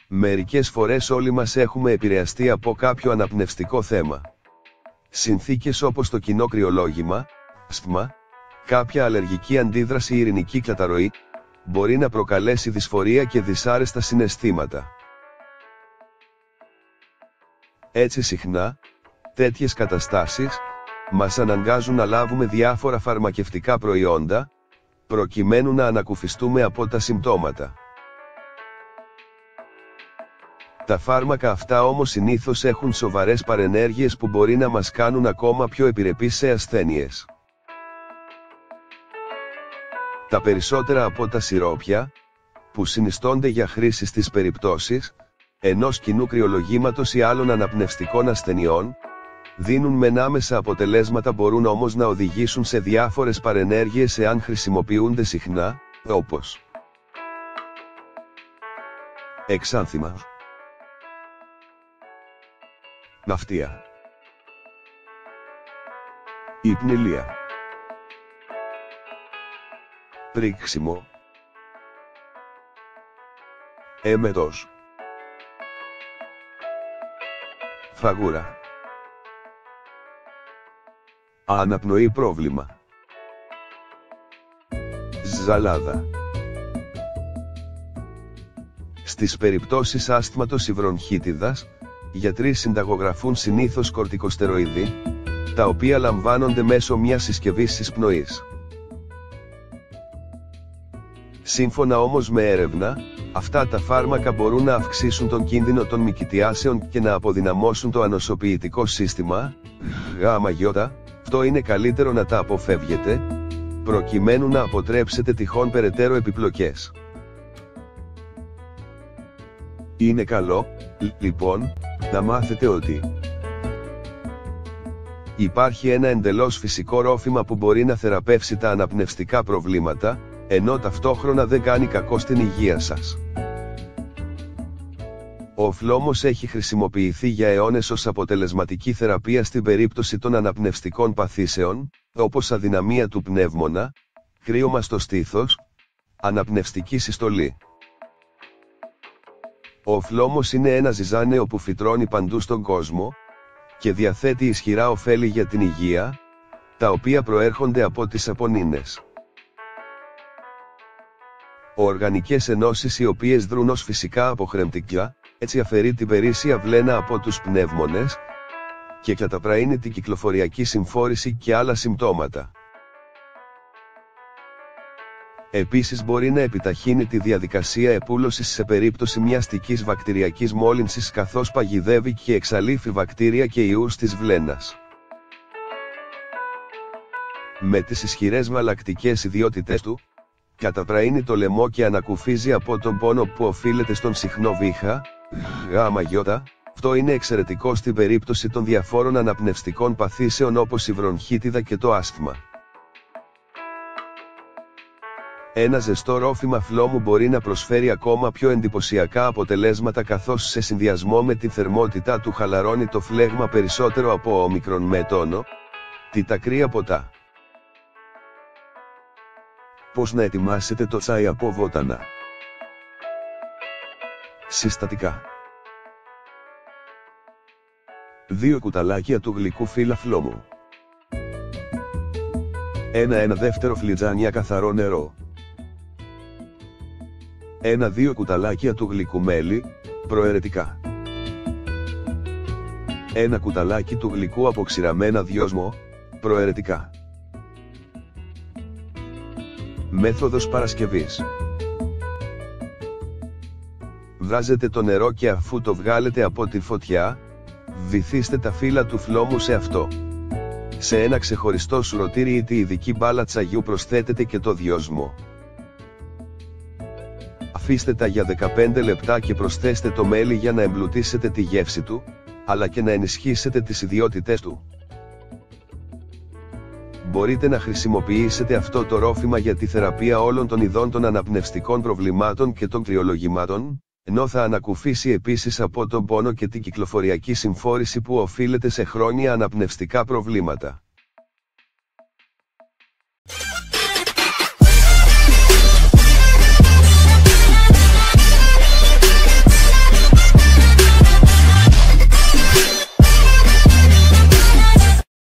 Μερικές φορές όλοι μας έχουμε επηρεαστεί από κάποιο αναπνευστικό θέμα. Συνθήκες όπως το κοινό κρυολόγημα, ασθμα, κάποια αλλεργική αντίδραση ή ειρηνική καταρροή, μπορεί να προκαλέσει δυσφορία και δυσάρεστα συναισθήματα. Έτσι συχνά, τέτοιες καταστάσεις, μας αναγκάζουν να λάβουμε διάφορα φαρμακευτικά προϊόντα, προκειμένου να ανακουφιστούμε από τα συμπτώματα. Τα φάρμακα αυτά όμως συνήθως έχουν σοβαρές παρενέργειες που μπορεί να μας κάνουν ακόμα πιο επιρρεπείς σε ασθένειες. Τα περισσότερα από τα σιρόπια, που συνιστώνται για χρήση στις περιπτώσεις ενός κοινού κρυολογήματος ή άλλων αναπνευστικών ασθενειών, δίνουν μεν άμεσα αποτελέσματα, μπορούν όμως να οδηγήσουν σε διάφορες παρενέργειες εάν χρησιμοποιούνται συχνά, όπως εξάνθημα, ναυτία, υπνηλία, πρίξιμο, έμετος, φαγούρα, αναπνοή πρόβλημα, ζαλάδα. Στις περιπτώσεις ασθματος ή βρονχίτιδας, γιατροί συνταγογραφούν συνήθως κορτικοστεροειδή, τα οποία λαμβάνονται μέσω μιας συσκευής συσπνοής. Σύμφωνα όμως με έρευνα, αυτά τα φάρμακα μπορούν να αυξήσουν τον κίνδυνο των μικητιάσεων και να αποδυναμώσουν το ανοσοποιητικό σύστημα, αυτό είναι καλύτερο να τα αποφεύγετε, προκειμένου να αποτρέψετε τυχόν περαιτέρω επιπλοκές. Είναι καλό, λοιπόν, να μάθετε ότι υπάρχει ένα εντελώς φυσικό ρόφημα που μπορεί να θεραπεύσει τα αναπνευστικά προβλήματα, ενώ ταυτόχρονα δεν κάνει κακό στην υγεία σας. Ο φλόμος έχει χρησιμοποιηθεί για αιώνες ως αποτελεσματική θεραπεία στην περίπτωση των αναπνευστικών παθήσεων, όπως αδυναμία του πνεύμονα, κρύωμα στο στήθος, αναπνευστική συστολή. Ο φλόμος είναι ένα ζυζάνιο που φυτρώνει παντού στον κόσμο και διαθέτει ισχυρά ωφέλη για την υγεία, τα οποία προέρχονται από τις σαπονίνες. Οργανικές ενώσεις οι οποίες δρούν ως φυσικά αποχρεμπτικά, έτσι αφαιρεί την περίσσια βλένα από τους πνεύμονες και καταπραίνει την κυκλοφοριακή συμφόρηση και άλλα συμπτώματα. Επίσης μπορεί να επιταχύνει τη διαδικασία επούλωσης σε περίπτωση μιαστικής βακτηριακής μόλυνσης, καθώς παγιδεύει και εξαλείφει βακτήρια και ιούς της βλένας. Με τις ισχυρές μαλακτικές ιδιότητες του, καταπραίνει το λαιμό και ανακουφίζει από τον πόνο που οφείλεται στον συχνό βήχα, αυτό είναι εξαιρετικό στην περίπτωση των διαφόρων αναπνευστικών παθήσεων όπως η βρονχίτιδα και το ασθμα. Ένα ζεστό ρόφημα φλόμου μπορεί να προσφέρει ακόμα πιο εντυπωσιακά αποτελέσματα, καθώς σε συνδυασμό με την θερμότητά του χαλαρώνει το φλέγμα περισσότερο από όμικρον μετόνο, τα κρύα ποτά. Πώς να ετοιμάσετε το τσάι από βότανα. Συστατικά: 2 κουταλάκια του γλυκού φύλλα φλόμου, 1 δεύτερο φλιτζάνια καθαρό νερό, 1-2 κουταλάκια του γλυκού μέλι, προαιρετικά, 1 κουταλάκι του γλυκού αποξηραμένα δυόσμο, προαιρετικά. Μέθοδος παρασκευής: βγάζετε το νερό και αφού το βγάλετε από τη φωτιά, βυθίστε τα φύλλα του φλόμου σε αυτό. Σε ένα ξεχωριστό σουρωτήρι ή τη ειδική μπάλα τσαγιού προσθέτετε και το δυόσμο. Αφήστε τα για 15 λεπτά και προσθέστε το μέλι για να εμπλουτίσετε τη γεύση του, αλλά και να ενισχύσετε τις ιδιότητες του. Μπορείτε να χρησιμοποιήσετε αυτό το ρόφημα για τη θεραπεία όλων των ειδών των αναπνευστικών προβλημάτων και των κρυολογημάτων, ενώ θα ανακουφίσει επίσης από τον πόνο και την κυκλοφοριακή συμφόρηση που οφείλεται σε χρόνια αναπνευστικά προβλήματα.